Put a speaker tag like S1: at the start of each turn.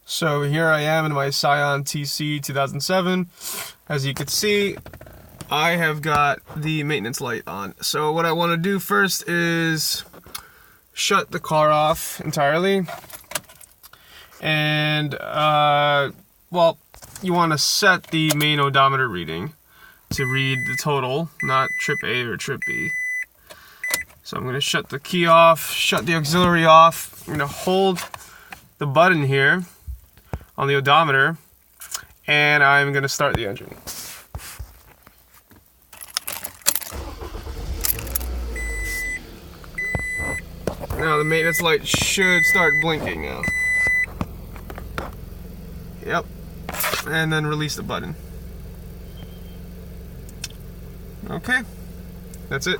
S1: So here I am in my Scion TC 2007. As you can see, I have got the maintenance light on. So what I want to do first is shut the car off entirely. And, well, you want to set the main odometer reading to read the total, not trip A or trip B. So I'm going to shut the key off, shut the auxiliary off. I'm going to hold the button here on the odometer, and I'm going to start the engine. Now the maintenance light should start blinking now. Yep. And then release the button. Okay. That's it.